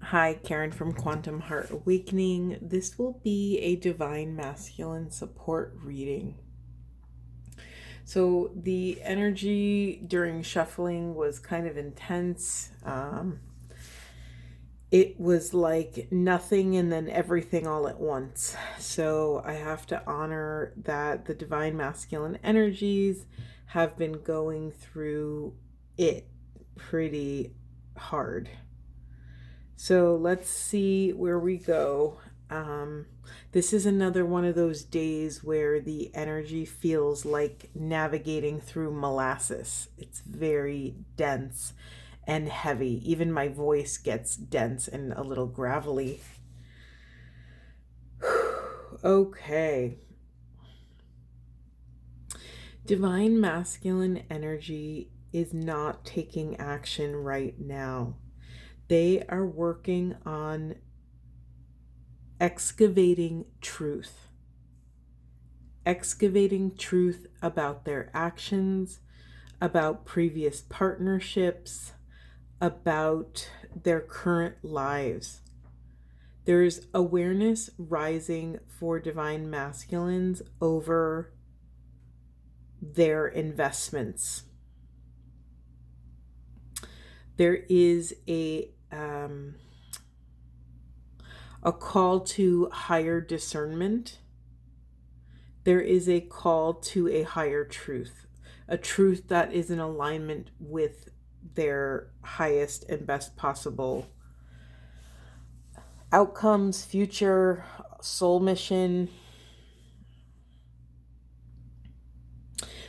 Hi, Karen from Quantum Heart Awakening. This will be a divine masculine support reading. So, the energy during shuffling was kind of intense. It was like nothing and then everything all at once. So, I have to honor that the divine masculine energies have been going through it pretty hard. So let's see where we go. This is another one of those days where the energy feels like navigating through molasses. It's very dense and heavy. Even my voice gets dense and a little gravelly. Okay. Divine masculine energy is not taking action right now. They are working on excavating truth about their actions, about previous partnerships, about their current lives. There's awareness rising for divine masculines over their investments. There is a call to higher discernment. There is a call to a higher truth, a truth that is in alignment with their highest and best possible outcomes, future, soul mission.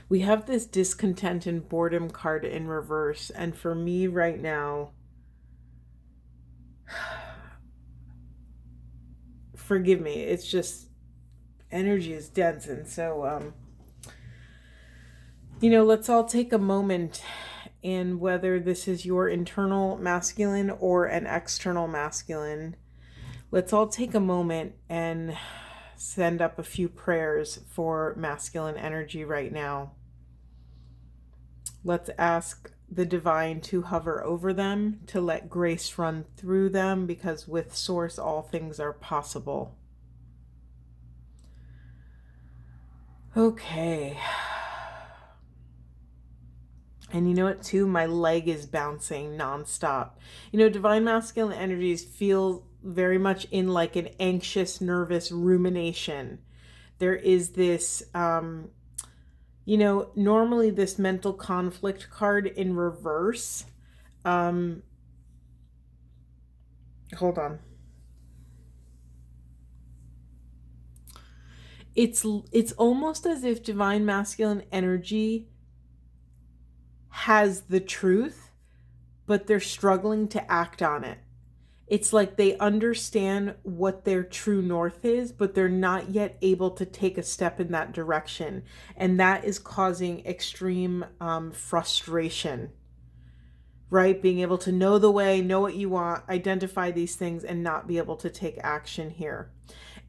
We have this discontent and boredom card in reverse, and for me right now, forgive me, it's just energy is dense. And so let's all take a moment, and whether this is your internal masculine or an external masculine, let's all take a moment and send up a few prayers for masculine energy right now. Let's ask the divine to hover over them, to let grace run through them, because with Source all things are possible. Okay. And you know what, too? My leg is bouncing nonstop. Divine masculine energies feel very much in like an anxious, nervous rumination. There is this, normally this mental conflict card in reverse. Hold on. It's almost as if divine masculine energy has the truth, but they're struggling to act on it. It's like they understand what their true north is, but they're not yet able to take a step in that direction. And that is causing extreme frustration, right? Being able to know the way, know what you want, identify these things, and not be able to take action here.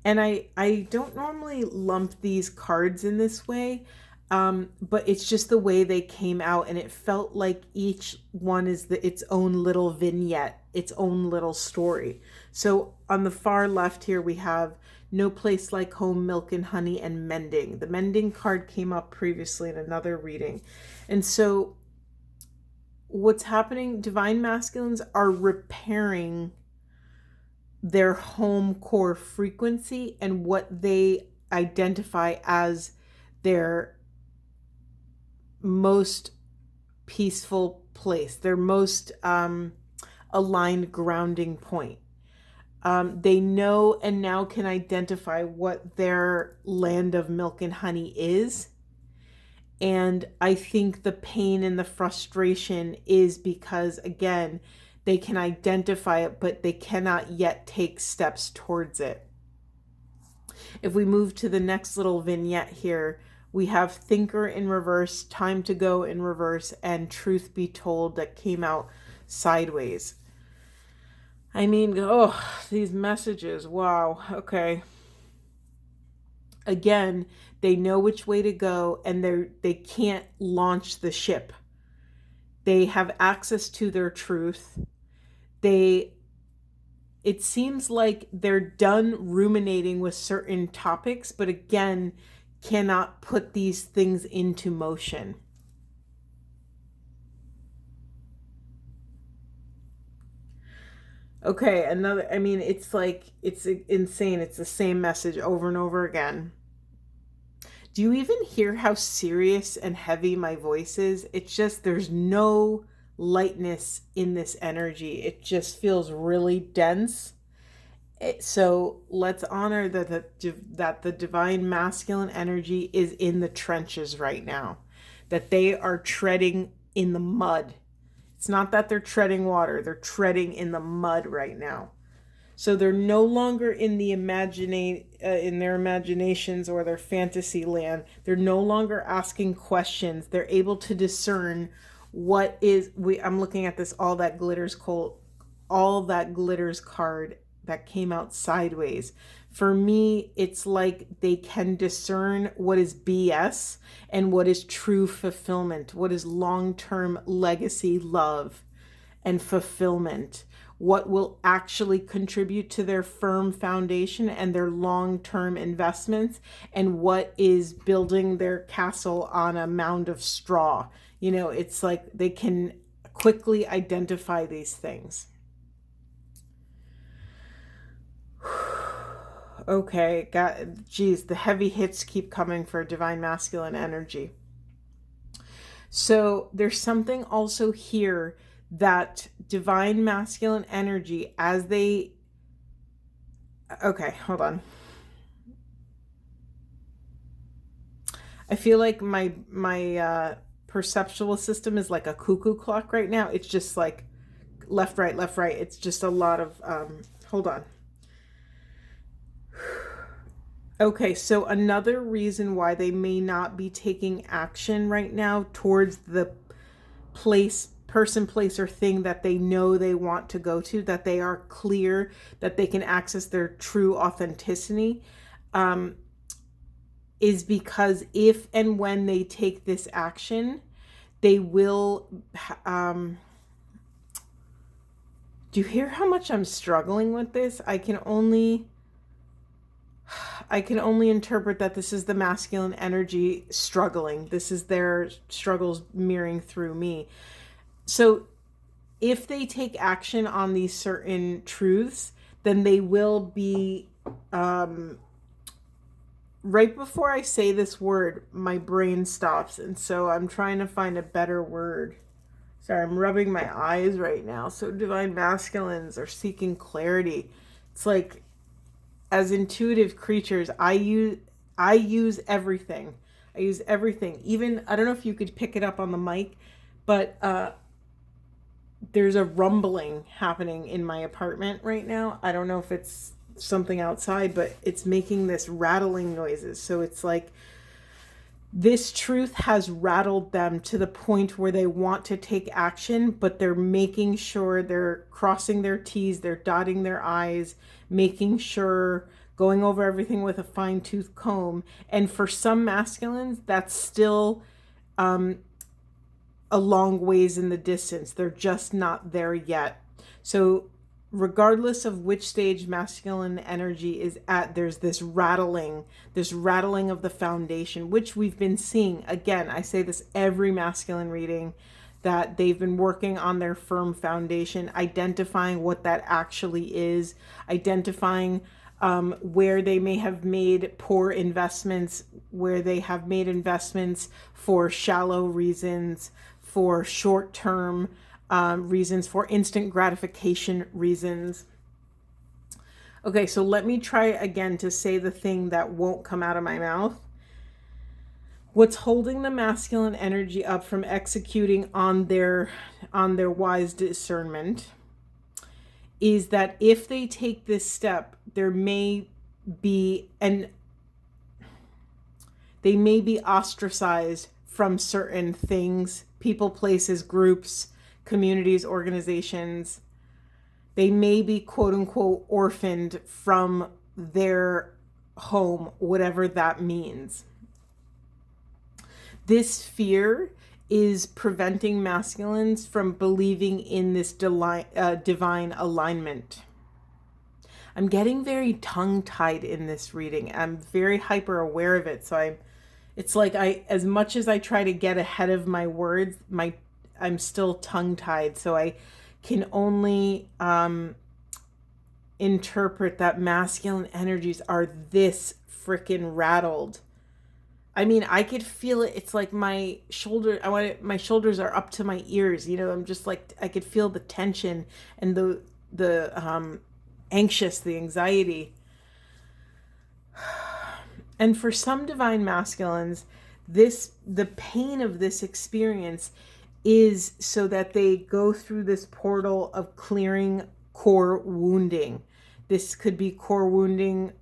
And I don't normally lump these cards in this way, but it's just the way they came out, and it felt like each one is its own little vignette, its own little story. So on the far left here, we have No Place Like Home, Milk and Honey, and Mending. The Mending card came up previously in another reading. And so what's happening, divine masculines are repairing their home core frequency and what they identify as their most peaceful place, their most aligned grounding point. They know and now can identify what their land of milk and honey is. And I think the pain and the frustration is because, again, they can identify it, but they cannot yet take steps towards it. If we move to the next little vignette here, we have Thinker in reverse, Time to Go in reverse, and Truth Be Told that came out sideways. I mean, these messages, wow, okay. Again, they know which way to go, and they can't launch the ship. They have access to their truth. They it seems like they're done ruminating with certain topics, but again, cannot put these things into motion. Okay, another, I mean, it's like, it's insane. It's the same message over and over again. Do you even hear how serious and heavy my voice is? It's just, there's no lightness in this energy. It just feels really dense. So let's honor that the divine masculine energy is in the trenches right now, that they are treading in the mud. It's not that they're treading water, they're treading in the mud right now. So they're no longer in the in their imaginations or their fantasy land. They're no longer asking questions. They're able to discern what is. I'm looking at this all that glitters card that came out sideways. For me, it's like they can discern what is BS and what is true fulfillment, what is long-term legacy love and fulfillment, what will actually contribute to their firm foundation and their long-term investments, and what is building their castle on a mound of straw. You know, it's like they can quickly identify these things. Okay, geez, the heavy hits keep coming for divine masculine energy. So there's something also here that divine masculine energy, as they, okay, hold on. I feel like my perceptual system is like a cuckoo clock right now. It's just like left, right, left, right. It's just a lot of, hold on. Okay, so another reason why they may not be taking action right now towards the person, place, or thing that they know they want to go to, that they are clear that they can access their true authenticity, is because if and when they take this action, they will. Do you hear how much I'm struggling with this? I can only interpret that this is the masculine energy struggling. This is their struggles mirroring through me. So if they take action on these certain truths, then they will be, right before I say this word, my brain stops. And so I'm trying to find a better word. Sorry, I'm rubbing my eyes right now. So divine masculines are seeking clarity. It's like, as intuitive creatures, I use everything. I use everything. Even, I don't know if you could pick it up on the mic, but there's a rumbling happening in my apartment right now. I don't know if it's something outside, but it's making this rattling noises. So it's like this truth has rattled them to the point where they want to take action, but they're making sure they're crossing their T's, they're dotting their I's, making sure, going over everything with a fine-tooth comb. And for some masculines, that's still a long ways in the distance. They're just not there yet. So regardless of which stage masculine energy is at, there's this rattling of the foundation, which we've been seeing. Again, I say this every masculine reading, that they've been working on their firm foundation, identifying what that actually is, identifying where they may have made poor investments, where they have made investments for shallow reasons, for short-term reasons, for instant gratification reasons. Okay, so let me try again to say the thing that won't come out of my mouth. What's holding the masculine energy up from executing on their wise discernment is that if they take this step, they may be ostracized from certain things, people, places, groups, communities, organizations. They may be quote unquote orphaned from their home, whatever that means. This fear is preventing masculines from believing in this divine alignment. I'm getting very tongue-tied in this reading. I'm very hyper aware of it. So it's like as much as I try to get ahead of my words, I'm still tongue-tied. So I can only interpret that masculine energies are this freaking rattled. I mean, I could feel it. It's like my shoulders are up to my ears. I'm just like, I could feel the tension and the anxious, the anxiety. And for some divine masculines, the pain of this experience is so that they go through this portal of clearing core wounding. This could be core wounding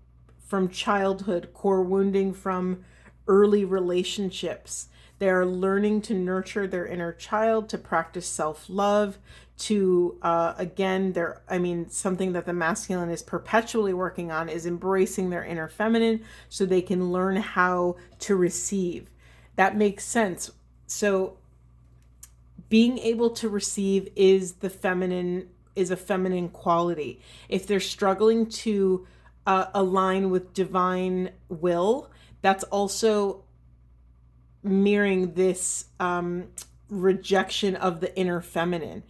from childhood, core wounding from early relationships. They are learning to nurture their inner child, to practice self-love, to something that the masculine is perpetually working on is embracing their inner feminine so they can learn how to receive. That makes sense. So being able to receive is a feminine quality. If they're struggling to align with divine will, that's also mirroring this rejection of the inner feminine.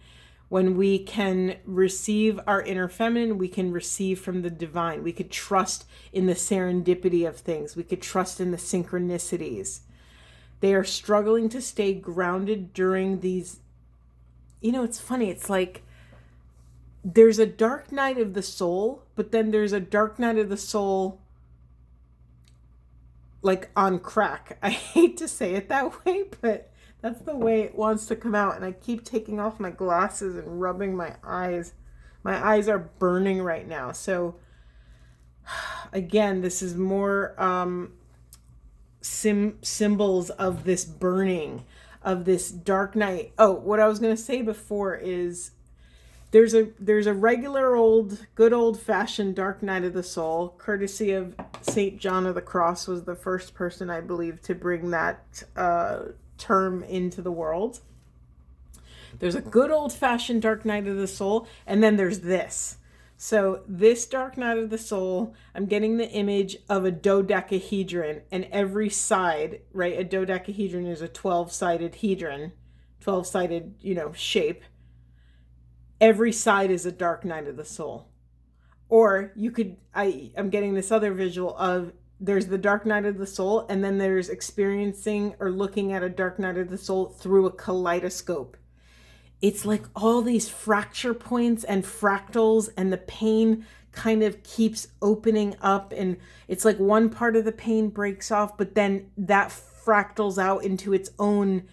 When we can receive our inner feminine, we can receive from the divine. We could trust in the serendipity of things. We could trust in the synchronicities. They are struggling to stay grounded during these. It's funny. It's like there's a dark night of the soul, but then there's a dark night of the soul like on crack. I hate to say it that way, but that's the way it wants to come out. And I keep taking off my glasses and rubbing my eyes. My eyes are burning right now. So again, this is more symbols of this burning, of this dark night. Oh, what I was going to say before is there's a regular good old fashioned dark night of the soul, courtesy of St. John of the Cross, was the first person, I believe, to bring that term into the world. There's a good old fashioned dark night of the soul, and then there's this. So this dark night of the soul, I'm getting the image of a dodecahedron, and every side, right? A dodecahedron is a 12-sided hedron, 12-sided, shape. Every side is a dark night of the soul. Or I'm getting this other visual of there's the dark night of the soul, and then there's experiencing or looking at a dark night of the soul through a kaleidoscope. It's like all these fracture points and fractals, and the pain kind of keeps opening up, and it's like one part of the pain breaks off, but then that fractals out into its own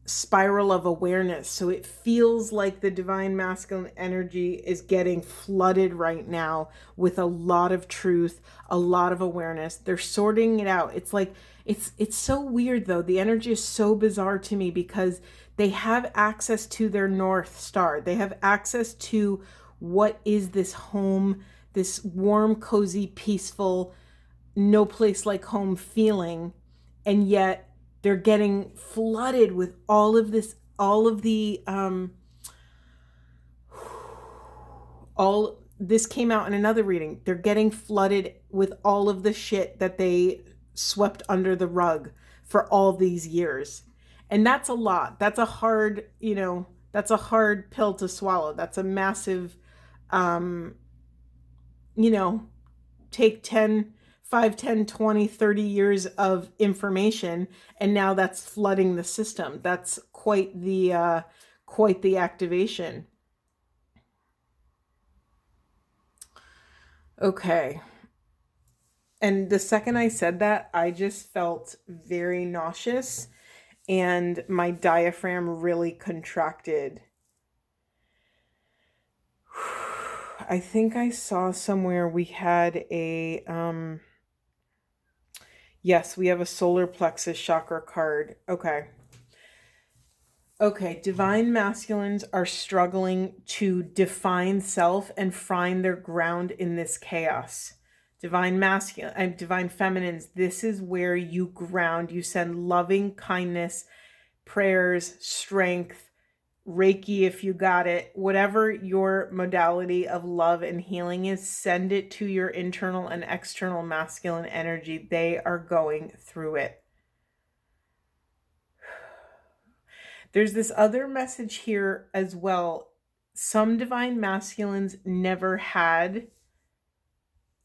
spiral of awareness. So it feels like the divine masculine energy is getting flooded right now with a lot of truth, a lot of awareness. They're sorting it out. It's like it's so weird though. The energy is so bizarre to me because they have access to their North Star. They have access to what is this home, this warm, cozy, peaceful, no place like home feeling, and yet they're getting flooded with all of this, this came out in another reading. They're getting flooded with all of the shit that they swept under the rug for all these years. And that's a lot. That's a hard pill to swallow. That's a massive, take 5, 10, 20, 30 years of information, and now that's flooding the system. That's quite the activation. Okay. And the second I said that, I just felt very nauseous, and my diaphragm really contracted. I think I saw somewhere we had a yes, we have a solar plexus chakra card. Okay, divine masculines are struggling to define self and find their ground in this chaos. Divine feminines, this is where you ground. You send loving kindness, prayers, strength, Reiki if you got it, whatever your modality of love and healing is, send it to your internal and external masculine energy. They are going through it. There's this other message here as well. Some divine masculines never had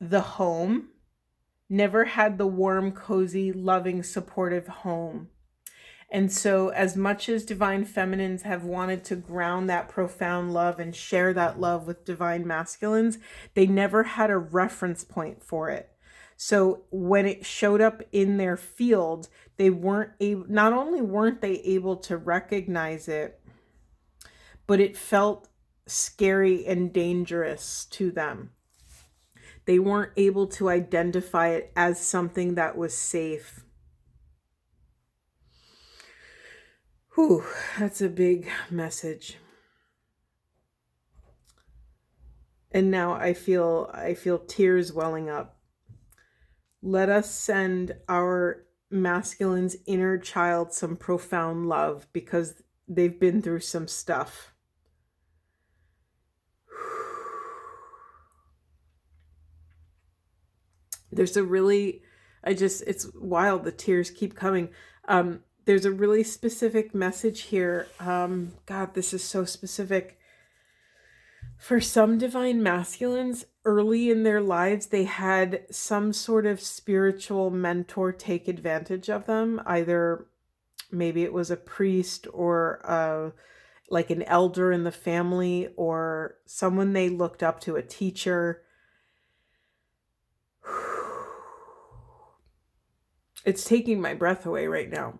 the home, never had the warm, cozy, loving, supportive home. And so, as much as divine feminines have wanted to ground that profound love and share that love with divine masculines, they never had a reference point for it. So when it showed up in their field, they weren't able, not only weren't they able to recognize it, but it felt scary and dangerous to them. They weren't able to identify it as something that was safe. Whew, that's a big message. And now I feel tears welling up. Let us send our masculine's inner child some profound love because they've been through some stuff. There's a really, it's wild. The tears keep coming. There's a really specific message here. God, this is so specific. For some divine masculines, early in their lives, they had some sort of spiritual mentor take advantage of them. Either maybe it was a priest or like an elder in the family or someone they looked up to, a teacher. It's taking my breath away right now.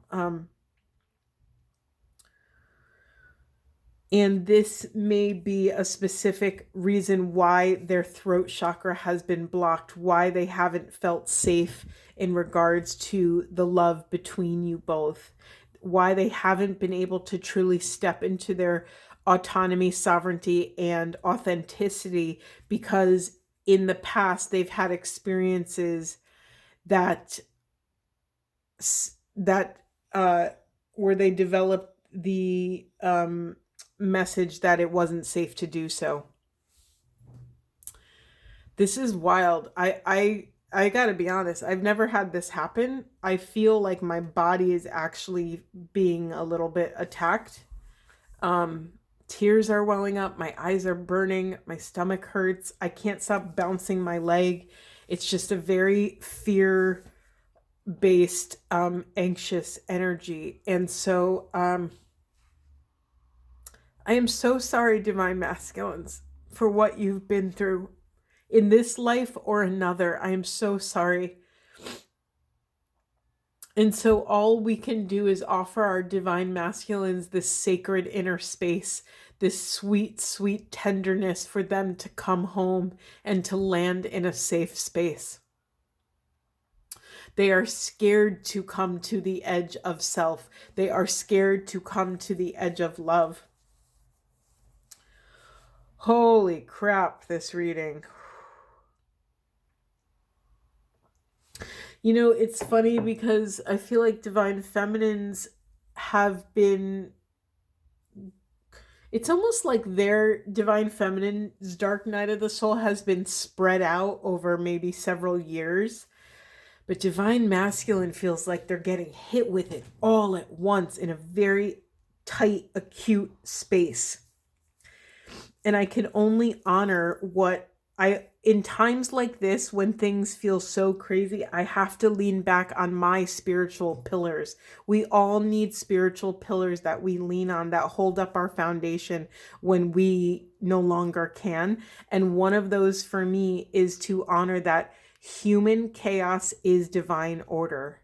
And this may be a specific reason why their throat chakra has been blocked, why they haven't felt safe in regards to the love between you both, why they haven't been able to truly step into their autonomy, sovereignty, and authenticity, because in the past they've had experiences that where they developed the message that it wasn't safe to do so. This is wild. I gotta be honest, I've never had this happen. I feel like my body is actually being a little bit attacked. Tears are welling up, my eyes are burning, my stomach hurts, I can't stop bouncing my leg. It's just a very fear based anxious energy. And so I am so sorry, divine masculines, for what you've been through in this life or another. I am so sorry. And so all we can do is offer our divine masculines this sacred inner space, this sweet, sweet tenderness for them to come home and to land in a safe space. They are scared to come to the edge of self. They are scared to come to the edge of love. Holy crap, this reading. You know, it's funny because I feel like divine feminines have been, it's almost like their divine feminine's dark night of the soul has been spread out over maybe several years. But divine masculine feels like they're getting hit with it all at once in a very tight, acute space. And I can only honor what in times like this, when things feel so crazy, I have to lean back on my spiritual pillars. We all need spiritual pillars that we lean on, that hold up our foundation when we no longer can. And one of those for me is to honor that human chaos is divine order.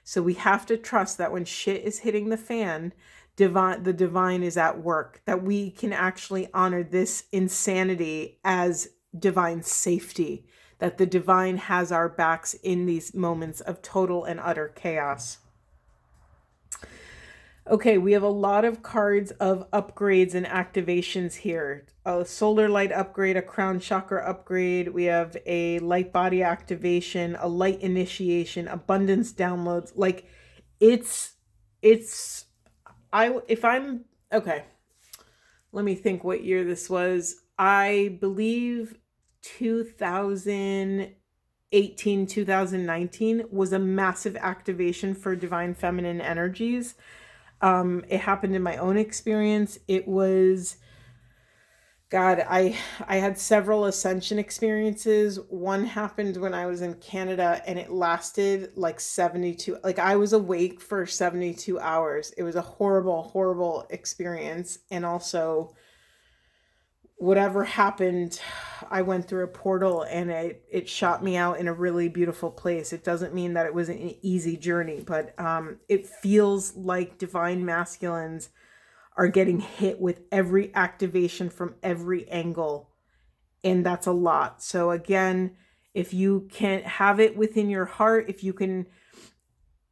So we have to trust that when shit is hitting the fan, the divine is at work, that we can actually honor this insanity as divine safety, that the divine has our backs in these moments of total and utter chaos. Okay, we have a lot of cards of upgrades and activations here. A solar light upgrade, a crown chakra upgrade. We have a light body activation, a light initiation, abundance downloads. Like, if I'm okay. let me think what year this was. I believe 2018, 2019 was a massive activation for divine feminine energies. It happened in my own experience. It was, God, I had several ascension experiences. One happened when I was in Canada and it lasted like 72, like I was awake for 72 hours. It was a horrible, horrible experience. And also whatever happened, I went through a portal and it shot me out in a really beautiful place. It doesn't mean that it was an easy journey, but it feels like divine masculines are getting hit with every activation from every angle. And that's a lot. So again, if you can have it within your heart, if you can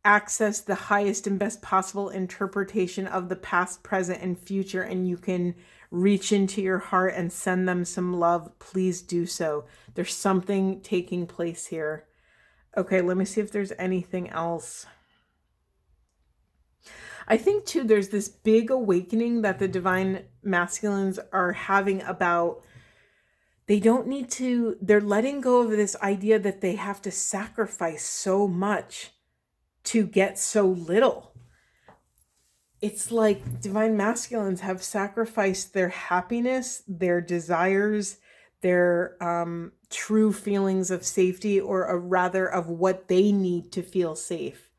access the highest and best possible interpretation of the past, present, and future, and you can reach into your heart and send them some love, please do so. There's something taking place here. Okay, let me see if there's anything else. I think too, there's this big awakening that the divine masculines are having about they don't need to, they're letting go of this idea that they have to sacrifice so much to get so little. It's like divine masculines have sacrificed their happiness, their desires, their true feelings of safety, or rather of what they need to feel safe.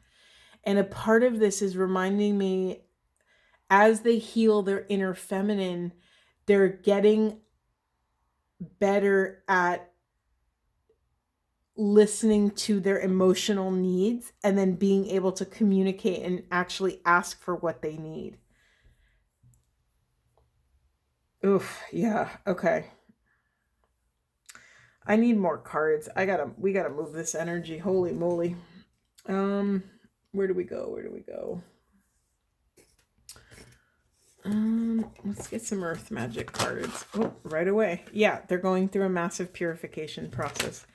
And a part of this is reminding me, as they heal their inner feminine, they're getting better at listening to their emotional needs and then being able to communicate and actually ask for what they need. Oof, yeah, okay. I need more cards. We gotta move this energy. Holy moly. Where do we go? Where do we go? Let's get some earth magic cards. Oh, right away. Yeah, they're going through a massive purification process.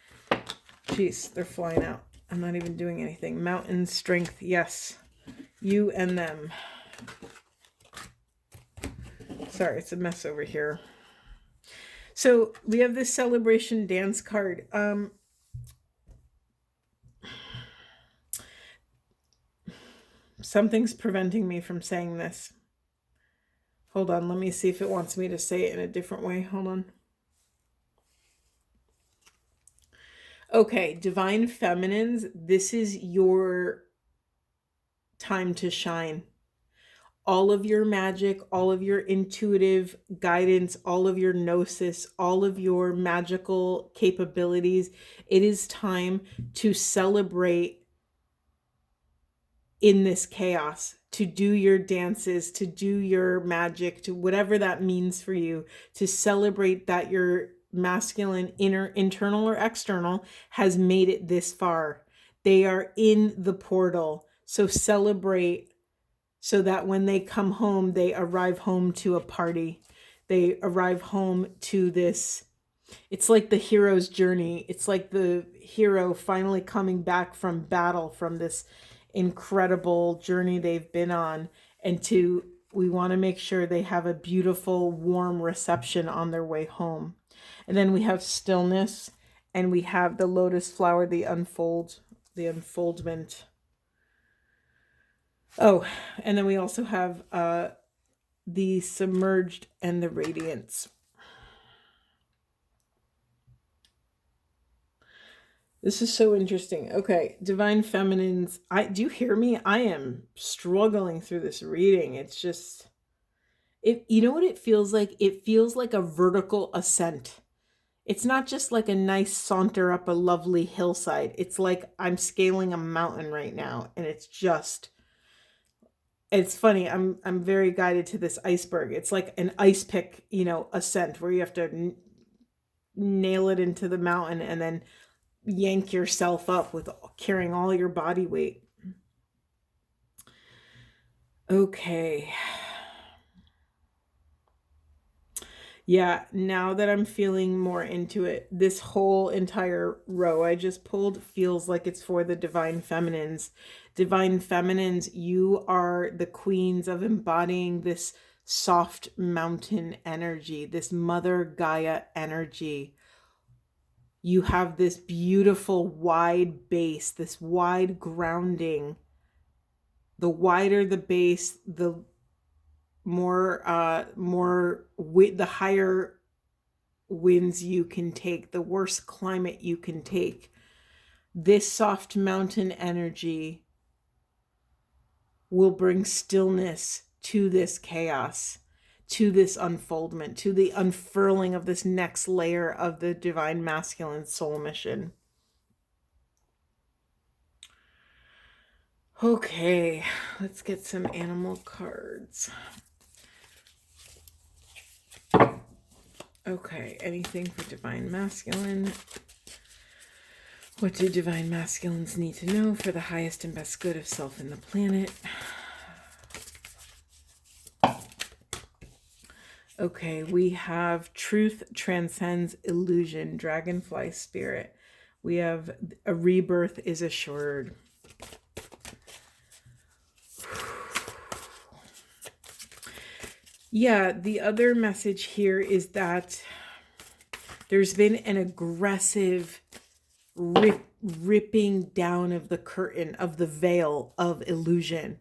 Jeez, they're flying out. I'm not even doing anything. Mountain strength, yes. You and them. Sorry, it's a mess over here. So we have this celebration dance card. Something's preventing me from saying this. Hold on, let me see if it wants me to say it in a different way. Hold on. Okay, divine feminines, this is your time to shine. All of your magic, all of your intuitive guidance, all of your gnosis, all of your magical capabilities, it is time to celebrate in this chaos, to do your dances, to do your magic, to whatever that means for you, to celebrate that your masculine internal or external has made it this far. They are in the portal. So celebrate, so that when they come home, they arrive home to a party. They arrive home to this. It's like the hero's journey. It's like the hero finally coming back from battle, from this incredible journey they've been on. And we want to make sure they have a beautiful, warm reception on their way home. And then we have stillness, and we have the lotus flower, the unfoldment. Oh, and then we also have the submerged and the radiance. This is so interesting. Okay, divine feminines. Do you hear me? I am struggling through this reading. It's just, you know what it feels like? It feels like a vertical ascent. It's not just like a nice saunter up a lovely hillside. It's like I'm scaling a mountain right now, and it's funny. I'm very guided to this iceberg. It's like an ice pick, ascent where you have to nail it into the mountain and then yank yourself up with carrying all your body weight. Okay. Yeah, now that I'm feeling more into it, this whole entire row I just pulled feels like it's for the divine feminines. Divine feminines, you are the queens of embodying this soft mountain energy, this Mother Gaia energy. You have this beautiful wide base, this wide grounding. The wider the base, the the higher winds you can take, the worse climate you can take. This soft mountain energy will bring stillness to this chaos, to this unfoldment, to the unfurling of this next layer of the divine masculine soul mission. Okay, let's get some animal cards. Okay, anything for divine masculine? What do divine masculines need to know for the highest and best good of self and the planet? Okay, we have truth transcends illusion, dragonfly spirit. We have a rebirth is assured. Yeah, the other message here is that there's been an aggressive ripping down of the curtain, of the veil of illusion.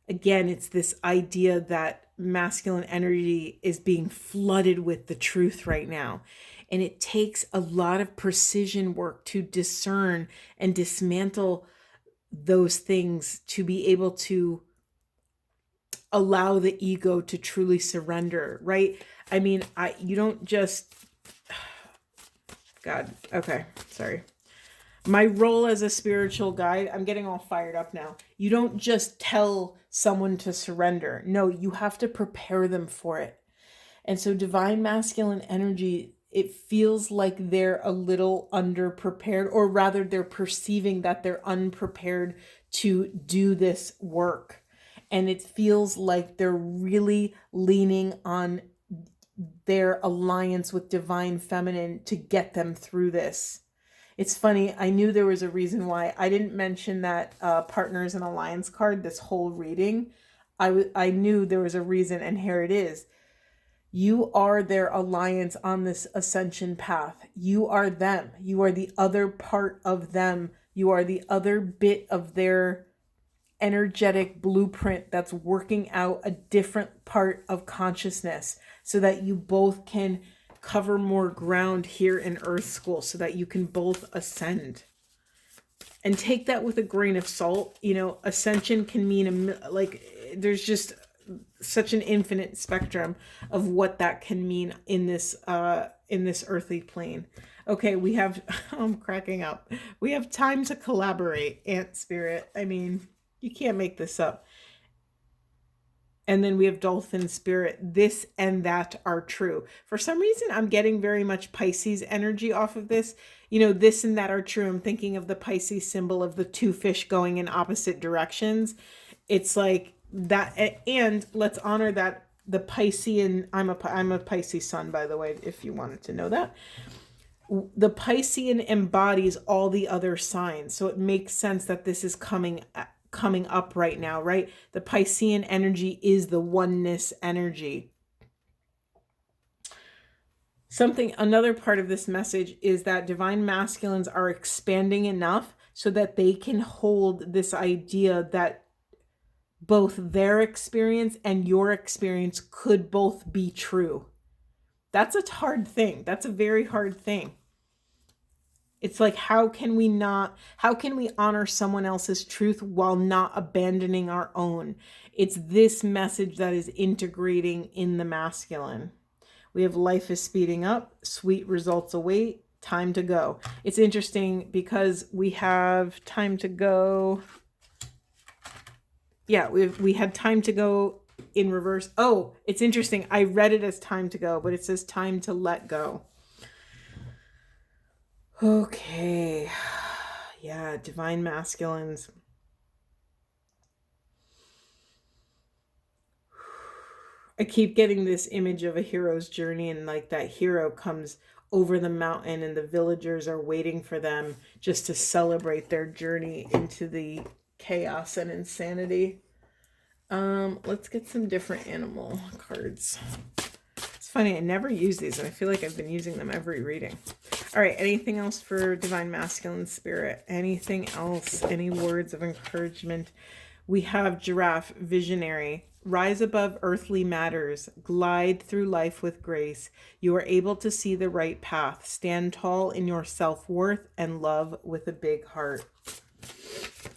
Again, it's this idea that masculine energy is being flooded with the truth right now. And it takes a lot of precision work to discern and dismantle those things to be able to allow the ego to truly surrender, right? I mean, you don't just, God, okay, sorry. My role as a spiritual guide, I'm getting all fired up now. You don't just tell someone to surrender. No, you have to prepare them for it. And so divine masculine energy, it feels like they're a little underprepared, or rather they're perceiving that they're unprepared to do this work. And it feels like they're really leaning on their alliance with divine feminine to get them through this. It's funny, I knew there was a reason why I didn't mention that partners and alliance card this whole reading. I knew there was a reason, and here it is. You are their alliance on this ascension path. You are them. You are the other part of them. You are the other bit of their energetic blueprint that's working out a different part of consciousness so that you both can cover more ground here in Earth School, so that you can both ascend. And take that with a grain of salt. You know, ascension can mean there's just such an infinite spectrum of what that can mean in this earthly plane. Okay, we have I'm cracking up. We have time to collaborate, Ant Spirit. I mean, you can't make this up. And then we have Dolphin Spirit. This and that are true. For some reason, I'm getting very much Pisces energy off of this. You know, this and that are true. I'm thinking of the Pisces symbol of the two fish going in opposite directions. It's like that. And let's honor that the Piscean, I'm a Pisces sun, by the way, if you wanted to know that. The Piscean embodies all the other signs. So it makes sense that this is coming up right now, right? The Piscean energy is the oneness energy. Another part of this message is that divine masculines are expanding enough so that they can hold this idea that both their experience and your experience could both be true. That's a hard thing. That's a very hard thing. It's like, how can we honor someone else's truth while not abandoning our own? It's this message that is integrating in the masculine. We have life is speeding up, sweet results await, time to go. It's interesting because we have time to go. Yeah, we had time to go in reverse. Oh, it's interesting. I read it as time to go, but it says time to let go. Okay. Yeah, divine masculines. I keep getting this image of a hero's journey, and like that hero comes over the mountain and the villagers are waiting for them just to celebrate their journey into the chaos and insanity. Let's get some different animal cards. It's funny, I never use these, and I feel like I've been using them every reading. All right, anything else for Divine Masculine Spirit? Anything else? Any words of encouragement? We have Giraffe, Visionary. Rise above earthly matters. Glide through life with grace. You are able to see the right path. Stand tall in your self-worth and love with a big heart.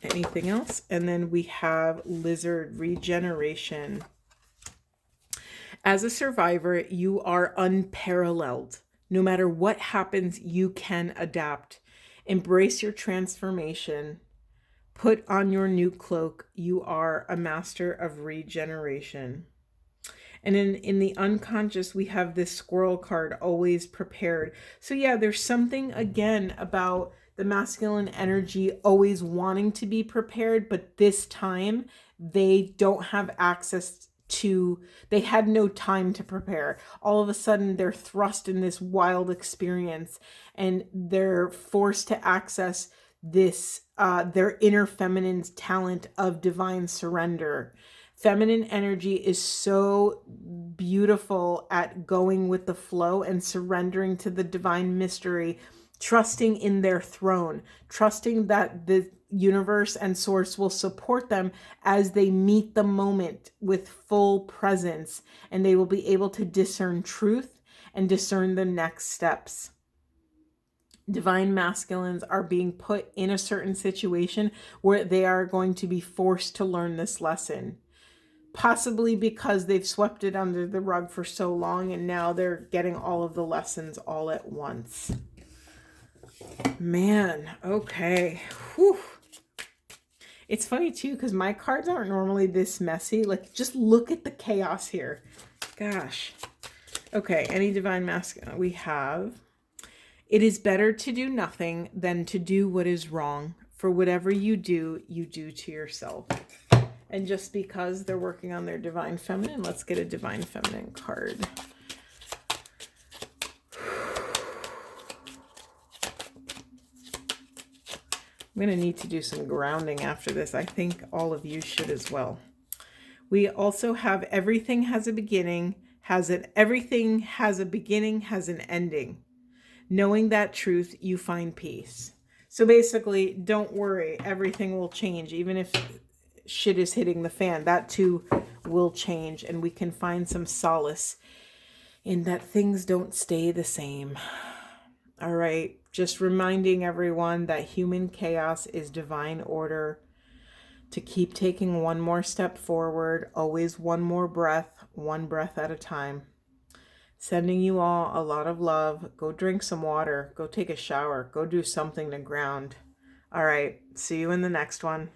Anything else? And then we have Lizard, Regeneration. As a survivor, you are unparalleled. No matter what happens, you can adapt. Embrace your transformation. Put on your new cloak. You are a master of regeneration. And in the unconscious, we have this squirrel card, always prepared. So yeah, there's something again about the masculine energy always wanting to be prepared, but this time they don't have access to, they had no time to prepare. All of a sudden they're thrust in this wild experience and they're forced to access this their inner feminine talent of divine surrender. Feminine energy is so beautiful at going with the flow and surrendering to the divine mystery, trusting in their throne, trusting that the universe and source will support them as they meet the moment with full presence, and they will be able to discern truth and discern the next steps. Divine masculines are being put in a certain situation where they are going to be forced to learn this lesson. Possibly because they've swept it under the rug for so long and now they're getting all of the lessons all at once. Man, okay. Whew. It's funny too because my cards aren't normally this messy. Like, just look at the chaos here. Gosh. Okay, any divine masculine? We have, it is better to do nothing than to do what is wrong. For whatever you do to yourself. And just because they're working on their divine feminine, let's get a divine feminine card. I'm going to need to do some grounding after this. I think all of you should as well. We also have everything has a beginning, everything has a beginning, has an ending. Knowing that truth, you find peace. So basically, don't worry, everything will change, even if shit is hitting the fan. That too will change, and we can find some solace in that things don't stay the same. All right, just reminding everyone that human chaos is divine order. To keep taking one more step forward, always one more breath, one breath at a time. Sending you all a lot of love. Go drink some water. Go take a shower. Go do something to ground. All right, see you in the next one.